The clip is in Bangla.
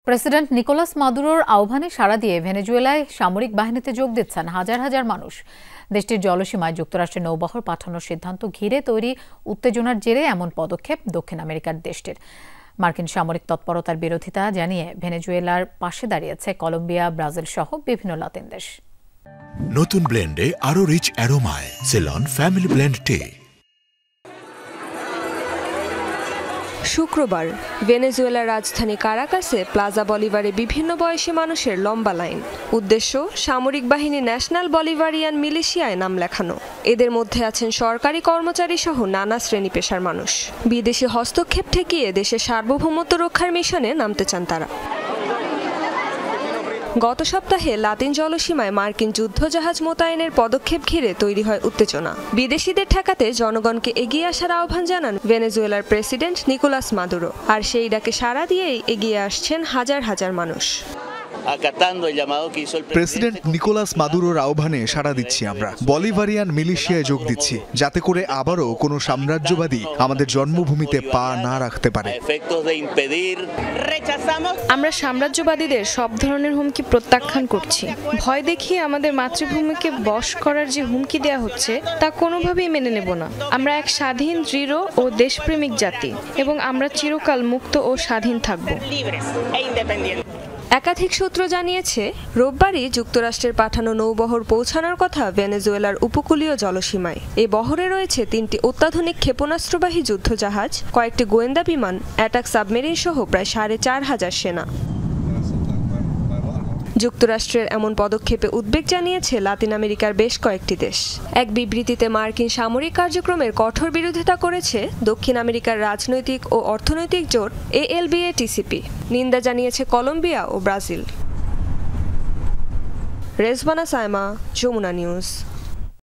প্রেসিডেন্ট নিকোলাস মাদুরোর আহ্বানে সাড়া দিয়ে ভেনেজুয়েলায় সামরিক বাহিনীতে যোগ দিচ্ছেন হাজার হাজার মানুষ। দেশটির জলসীমায় যুক্তরাষ্ট্রের নৌবহর পাঠানোর সিদ্ধান্ত ঘিরে তৈরি উত্তেজনার জেরে এমন পদক্ষেপ দক্ষিণ আমেরিকার দেশটির। মার্কিন সামরিক তৎপরতার বিরোধিতা জানিয়ে ভেনেজুয়েলার পাশে দাঁড়িয়েছে কলম্বিয়া, ব্রাজিল সহ বিভিন্ন লাতিন দেশ। নতুন ব্লেন্ডে আরো রিচ অ্যারোমায় সেলন ফ্যামিলি ব্লেন্ড টে। শুক্রবার ভেনেজুয়েলার রাজধানী কারাকাসে প্লাজা বলিভারে বিভিন্ন বয়সী মানুষের লম্বা লাইন। উদ্দেশ্য সামরিক বাহিনী ন্যাশনাল বলিভারিয়ান মিলিশিয়ায় নাম লেখানো। এদের মধ্যে আছেন সরকারি কর্মচারী সহ নানা শ্রেণী পেশার মানুষ। বিদেশি হস্তক্ষেপ ঠেকিয়ে দেশের সার্বভৌমত্ব রক্ষার মিশনে নামতে চান তারা। গত সপ্তাহে লাতিন জলসীমায় মার্কিন যুদ্ধজাহাজ মোতায়েনের পদক্ষেপ ঘিরে তৈরি হয় উত্তেজনা। বিদেশিদের ঠেকাতে জনগণকে এগিয়ে আসার আহ্বান জানান ভেনেজুয়েলার প্রেসিডেন্ট নিকোলাস মাদুরো। আর সেই ডাকে সাড়া দিয়েই এগিয়ে আসছেন হাজার হাজার মানুষ। প্রেসিডেন্ট নিকোলাস মাদুরোর আহ্বানে সাড়া দিচ্ছি আমরা। বলিভারিয়ান মিলিশিয়ায় যোগ দিচ্ছি, যাতে করে আবারও কোনো সাম্রাজ্যবাদী আমাদের জন্মভূমিতে পা না রাখতে পারে। আমরা সাম্রাজ্যবাদীদের সব ধরনের হুমকি প্রত্যাখ্যান করছি। ভয় দেখিয়ে আমাদের মাতৃভূমিকে বশ করার যে হুমকি দেওয়া হচ্ছে তা কোনোভাবেই মেনে নেব না। আমরা এক স্বাধীন, দৃঢ় ও দেশপ্রেমিক জাতি এবং আমরা চিরকাল মুক্ত ও স্বাধীন থাকব। একাধিক সূত্র জানিয়েছে, রোববারই যুক্তরাষ্ট্রের পাঠানো নৌবহর পৌঁছানোর কথা ভেনেজুয়েলার উপকূলীয় জলসীমায়। এই বহরে রয়েছে 3টি অত্যাধুনিক ক্ষেপণাস্ত্রবাহী যুদ্ধজাহাজ, কয়েকটি গোয়েন্দা বিমান, অ্যাটাক সাবমেরিন সহ প্রায় 4,500 সেনা। যুক্তরাষ্ট্রের এমন পদক্ষেপে উদ্বেগ জানিয়েছে লাতিন আমেরিকার বেশ কয়েকটি দেশ। এক বিবৃতিতে মার্কিন সামরিক কার্যক্রমের কঠোর বিরোধিতা করেছে দক্ষিণ আমেরিকার রাজনৈতিক ও অর্থনৈতিক জোট ALBA-TCP। নিন্দা জানিয়েছে কলম্বিয়া ও ব্রাজিল। রেজবানা সায়মা, যমুনা নিউজ।